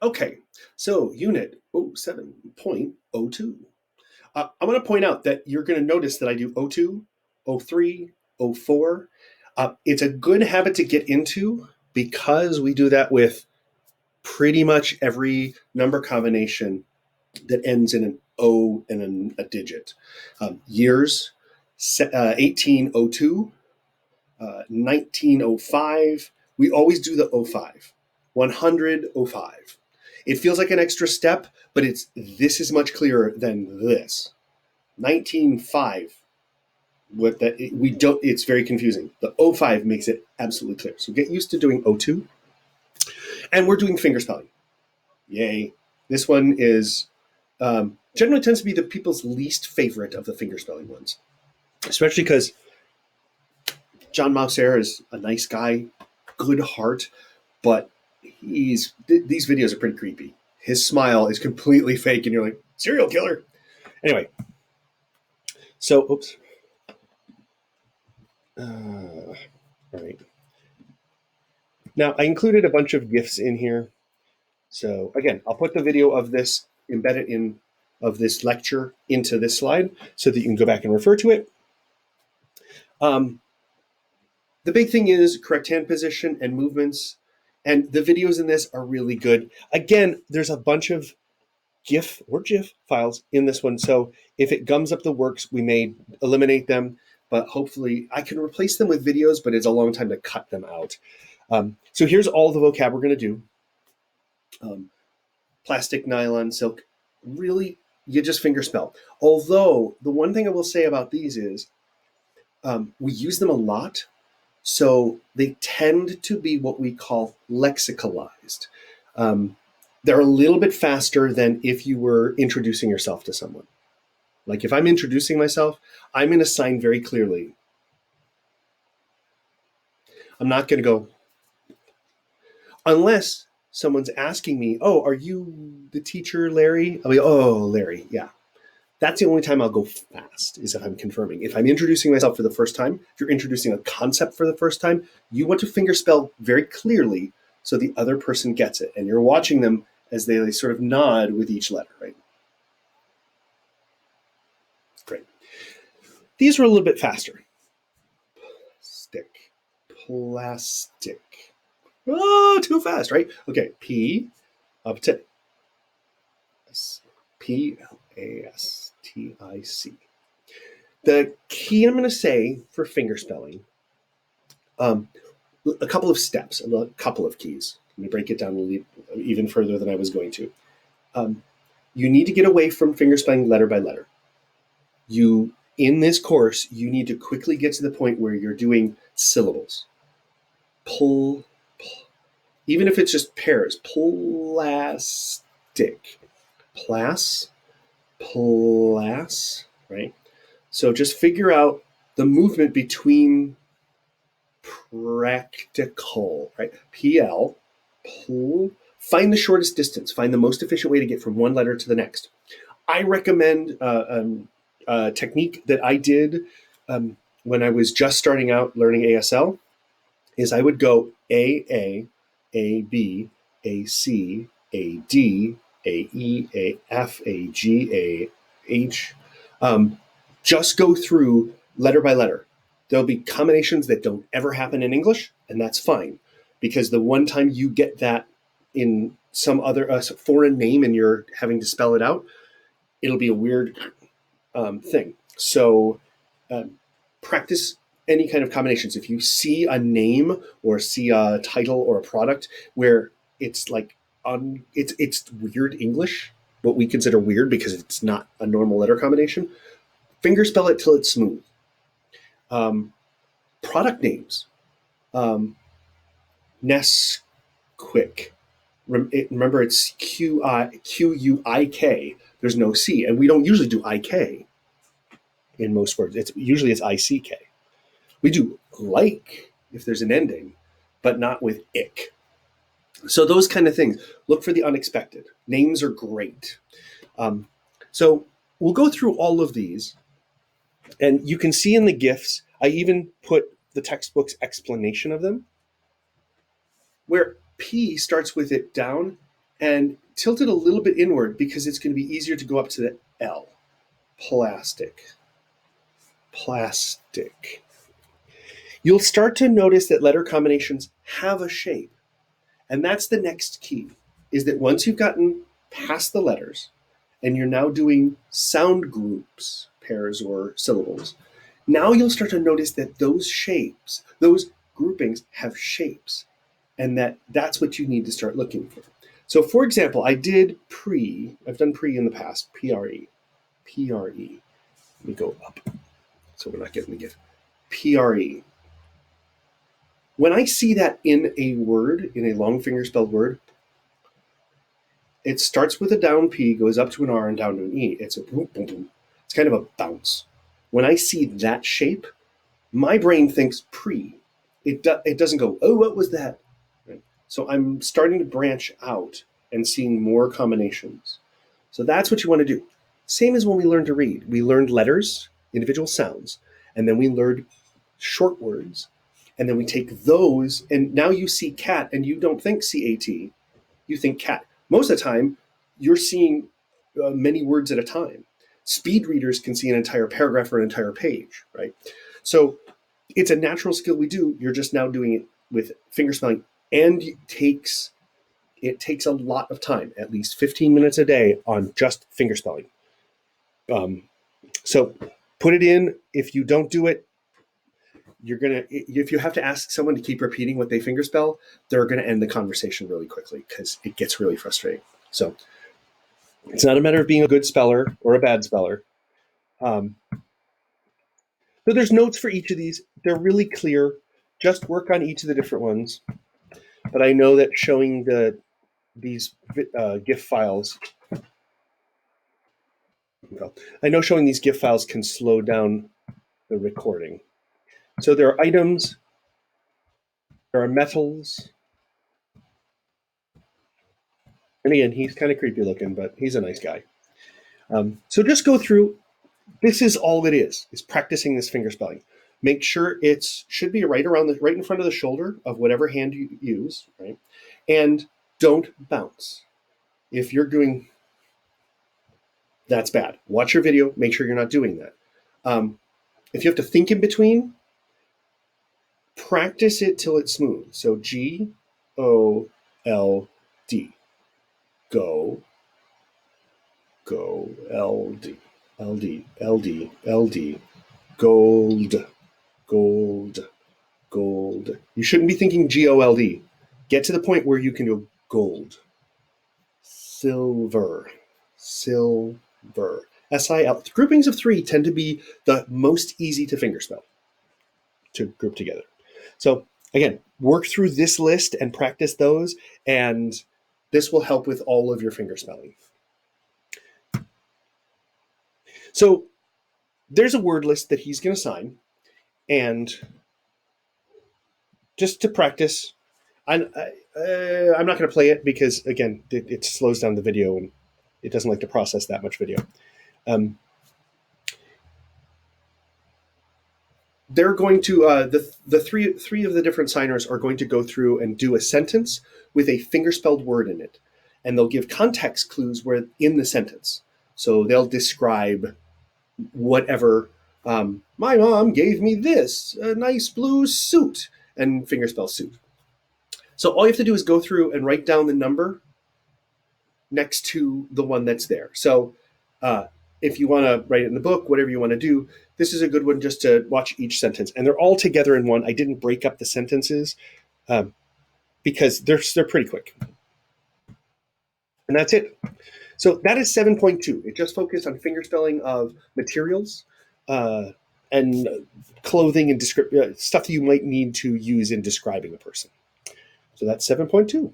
Okay, so unit 07.02. I want to point out that you're going to notice that I do O2, O3, O4. It's a good habit to get into because we do that with pretty much every number combination that ends in an O and a digit. Years, 1802, 1905. We always do the O5. 100, O5. It feels like an extra step, but this is much clearer than this. 1905. What that we don't. It's very confusing. The O5 makes it absolutely clear. So get used to doing O2, and we're doing finger spelling. Yay! This one is generally tends to be the people's least favorite of the finger spelling ones, especially because John Mauser is a nice guy, good heart, but these videos are pretty creepy. His smile is completely fake, and you're like, serial killer. Anyway, so oops. All right. Now I included a bunch of GIFs in here. So again, I'll put the video of this embedded in of this lecture into this slide so that you can go back and refer to it. The big thing is correct hand position and movements. And the videos in this are really good. Again, there's a bunch of GIF or GIF files in this one. So if it gums up the works, we may eliminate them. But hopefully I can replace them with videos, but it's a long time to cut them out. So here's all the vocab we're going to do. Plastic, nylon, silk. Really, you just finger spell. Although the one thing I will say about these is we use them a lot. So they tend to be what we call lexicalized. They're a little bit faster than if you were introducing yourself to someone. Like if I'm introducing myself, I'm going to sign very clearly. I'm not going to go, unless someone's asking me, oh, are you the teacher, Larry? I'll be, oh, Larry, yeah. That's the only time I'll go fast, is if I'm confirming. If I'm introducing myself for the first time, if you're introducing a concept for the first time, you want to finger spell very clearly so the other person gets it. And you're watching them as they sort of nod with each letter, right? Great. These were a little bit faster. Plastic. Oh, too fast, right? Okay, P up to P-L-A-S-T-I-C. The key I'm going to say for finger spelling, a couple of steps, a couple of keys. Let me break it down even further than I was going to. You need to get away from finger spelling letter by letter. In this course, you need to quickly get to the point where you're doing syllables. Pull, even if it's just pairs. Plastic. Plas, right? So just figure out the movement between practical, right? PL, pull, find the shortest distance, find the most efficient way to get from one letter to the next. I recommend a technique that I did when I was just starting out learning ASL is I would go A, B, A, C, A, D, A, E, A, F, A, G, A, H. Just go through letter by letter. There'll be combinations that don't ever happen in English, and that's fine. Because the one time you get that in some other foreign name and you're having to spell it out, it'll be a weird thing. So practice any kind of combinations. If you see a name or see a title or a product where it's like it's weird English, what we consider weird because it's not a normal letter combination, finger spell it till it's smooth. Product names. Nesquik. Remember, it's Q-U-I-K. There's no C, and we don't usually do I-K in most words. Usually it's I-C-K. We do like if there's an ending, but not with ick. So those kind of things. Look for the unexpected. Names are great. So we'll go through all of these, and you can see in the GIFs, I even put the textbook's explanation of them, where P starts with it down, and tilt it a little bit inward because it's going to be easier to go up to the L. Plastic. Plastic. You'll start to notice that letter combinations have a shape. And that's the next key, is that once you've gotten past the letters and you're now doing sound groups, pairs or syllables, now you'll start to notice that those shapes, those groupings have shapes, and that's what you need to start looking for. So for example, I've done pre in the past, PRE, PRE. Let me go up so we're not getting the gift. PRE. When I see that in a word, in a long finger spelled word, it starts with a down P, goes up to an R and down to an E. It's a boom, boom, boom. It's kind of a bounce. When I see that shape, my brain thinks pre. It doesn't go, oh, what was that? Right? So I'm starting to branch out and seeing more combinations. So that's what you want to do. Same as when we learned to read. We learned letters, individual sounds, and then we learned short words. And then we take those, and now you see cat, and you don't think CAT, you think cat. Most of the time, you're seeing many words at a time. Speed readers can see an entire paragraph or an entire page, right? So it's a natural skill we do. You're just now doing it with finger spelling, and it takes a lot of time, at least 15 minutes a day on just finger spelling. So put it in. If you don't do it, if you have to ask someone to keep repeating what they fingerspell, they're gonna end the conversation really quickly because it gets really frustrating. So it's not a matter of being a good speller or a bad speller. So there's notes for each of these. They're really clear. Just work on each of the different ones. But I know that showing these GIF files, showing these GIF files can slow down the recording. So there are items, there are metals. And again, he's kind of creepy looking, but he's a nice guy. So just go through. This is all it is practicing this finger spelling. Make sure it should be right in front of the shoulder of whatever hand you use, right? And don't bounce. If you're doing, that's bad. Watch your video. Make sure you're not doing that. If you have to think in between, practice it till it's smooth. So GOLD. Go LD. LD. Gold. You shouldn't be thinking GOLD. Get to the point where you can go gold. Silver. SIL. Groupings of 3 tend to be the most easy to fingerspell, to group together. So again, work through this list and practice those, and this will help with all of your fingerspelling. So there's a word list that he's going to sign, and just to practice, I'm not going to play it because, again, it slows down the video and it doesn't like to process that much video. They're going to the three of the different signers are going to go through and do a sentence with a fingerspelled word in it, and they'll give context clues where in the sentence. So they'll describe whatever. My mom gave me this, a nice blue suit, and fingerspell suit. So all you have to do is go through and write down the number next to the one that's there. So if you want to write it in the book, whatever you want to do, this is a good one just to watch each sentence. And they're all together in one. I didn't break up the sentences because they're pretty quick. And that's it. So that is 7.2. It just focused on fingerspelling of materials and clothing and stuff that you might need to use in describing a person. So that's 7.2.